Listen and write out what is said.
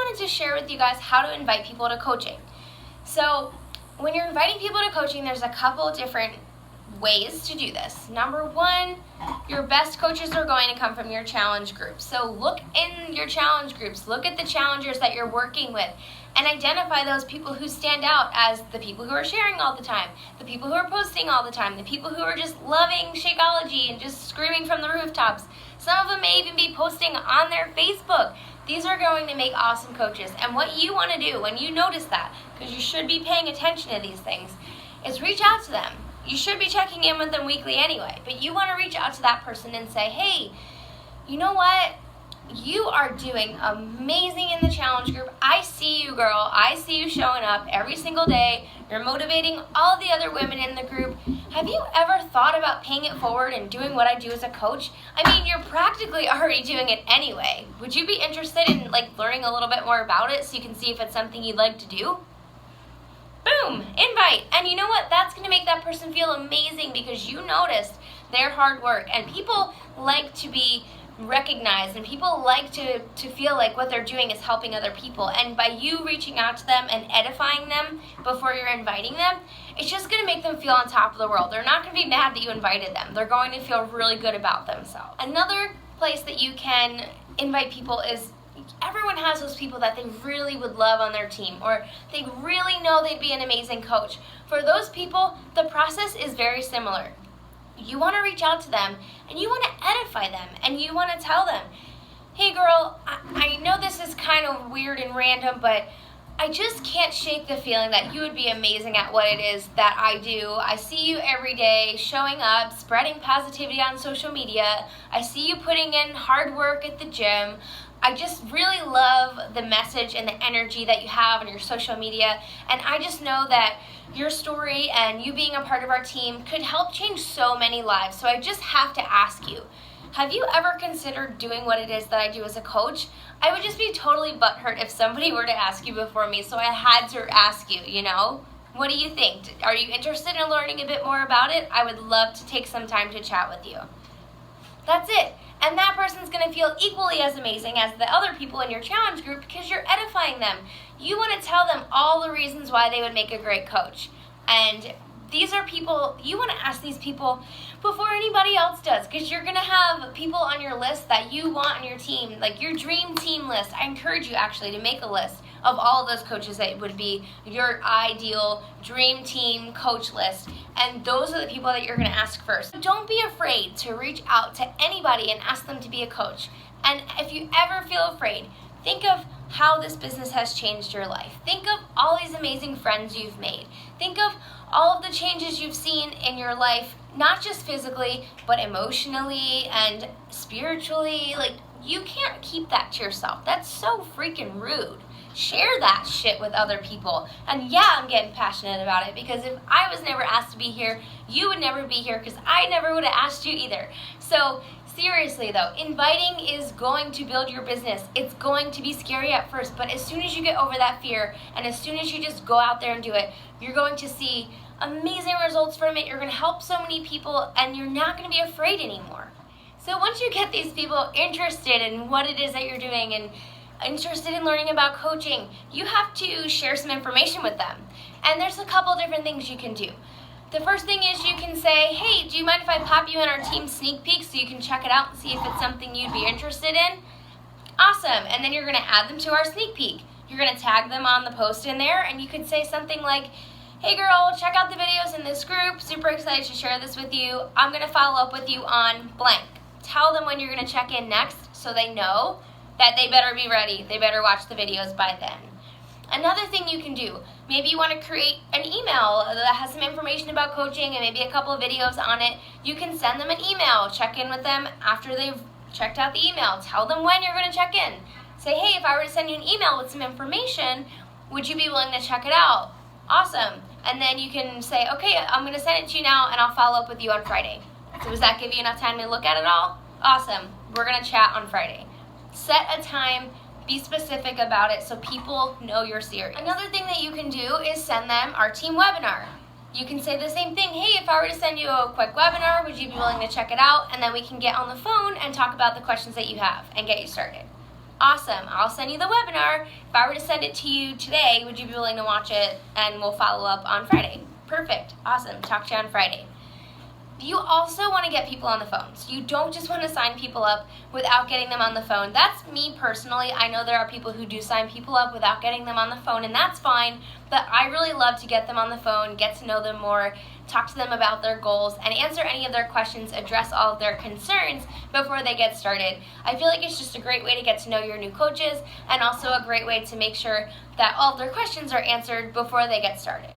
wanted to share with you guys how to invite people to coaching. So when you're inviting people to coaching, there's a couple different ways to do this. Number one, your best coaches are going to come from your challenge groups. So look in your challenge groups, look at the challengers that you're working with, and identify those people who stand out as the people who are sharing all the time, the people who are posting all the time, the people who are just loving Shakeology and just screaming from the rooftops. Some of them may even be posting on their Facebook. These are going to make awesome coaches. And what you want to do when you notice that, because you should be paying attention to these things, is reach out to them. You should be checking in with them weekly anyway, but you want to reach out to that person and say, hey, you know what? You are doing amazing in the challenge group. I see you, girl. I see you showing up every single day. You're motivating all the other women in the group. Have you ever thought about paying it forward and doing what I do as a coach? I mean, you're practically already doing it anyway. Would you be interested in learning a little bit more about it so you can see if it's something you'd like to do? Boom, invite. And you know what? That's going to make that person feel amazing because you noticed their hard work. And people like to be recognized, and people like to feel like what they're doing is helping other people. And by you reaching out to them and edifying them before you're inviting them, it's just going to make them feel on top of the world. They're not going to be mad that you invited them. They're going to feel really good about themselves. Another place that you can invite people is everyone has those people that they really would love on their team, or they really know they'd be an amazing coach. For those people, the process is very similar. You want to reach out to them, and you want to edify them, and you want to tell them, hey girl, I know this is kind of weird and random, but I just can't shake the feeling that you would be amazing at what it is that I do. I see you every day showing up, spreading positivity on social media. I see you putting in hard work at the gym. I just really love the message and the energy that you have on your social media, and I just know that your story and you being a part of our team could help change so many lives. So I just have to ask you, have you ever considered doing what it is that I do as a coach? I would just be totally butthurt if somebody were to ask you before me, so I had to ask you, you know? What do you think? Are you interested in learning a bit more about it? I would love to take some time to chat with you. That's it. And that person's going to feel equally as amazing as the other people in your challenge group because you're edifying them. You want to tell them all the reasons why they would make a great coach. And these are people, you want to ask these people before anybody else does, because you're going to have people on your list that you want on your team, like your dream team list. I encourage you actually to make a list of all of those coaches that would be your ideal dream team coach list. And those are the people that you're going to ask first. Don't be afraid to reach out to anybody and ask them to be a coach. And if you ever feel afraid, think of how this business has changed your life. Think of all these amazing friends you've made. Think of all of the changes you've seen in your life, not just physically, but emotionally and spiritually. You can't keep that to yourself. That's so freaking rude. Share that shit with other people. And yeah, I'm getting passionate about it because if I was never asked to be here, you would never be here because I never would have asked you either. So seriously though, inviting is going to build your business. It's going to be scary at first, but as soon as you get over that fear and as soon as you just go out there and do it, you're going to see amazing results from it. You're going to help so many people and you're not going to be afraid anymore. So once you get these people interested in what it is that you're doing and interested in learning about coaching, you have to share some information with them. And there's a couple different things you can do. The first thing is you can say, hey, do you mind if I pop you in our team sneak peek so you can check it out and see if it's something you'd be interested in? Awesome. And then you're going to add them to our sneak peek. You're going to tag them on the post in there, and you could say something like, hey girl, check out the videos in this group. Super excited to share this with you. I'm going to follow up with you on blank. Tell them when you're going to check in next so they know that they better be ready. They better watch the videos by then. Another thing you can do, maybe you want to create an email that has some information about coaching and maybe a couple of videos on it. You can send them an email, check in with them after they've checked out the email. Tell them when you're going to check in. Say, hey, if I were to send you an email with some information, would you be willing to check it out? Awesome. And then you can say, okay, I'm going to send it to you now and I'll follow up with you on Friday. So does that give you enough time to look at it all? Awesome. We're going to chat on Friday. Set a time, be specific about it so people know you're serious. Another thing that you can do is send them our team webinar. You can say the same thing, hey, if I were to send you a quick webinar, would you be willing to check it out? And then we can get on the phone and talk about the questions that you have and get you started. Awesome. I'll send you the webinar. If I were to send it to you today, would you be willing to watch it? And we'll follow up on Friday. Perfect. Awesome. Talk to you on Friday. You also want to get people on the phone. So you don't just want to sign people up without getting them on the phone. That's me personally. I know there are people who do sign people up without getting them on the phone, and that's fine. But I really love to get them on the phone, get to know them more, talk to them about their goals, and answer any of their questions, address all of their concerns before they get started. I feel like it's just a great way to get to know your new coaches, and also a great way to make sure that all of their questions are answered before they get started.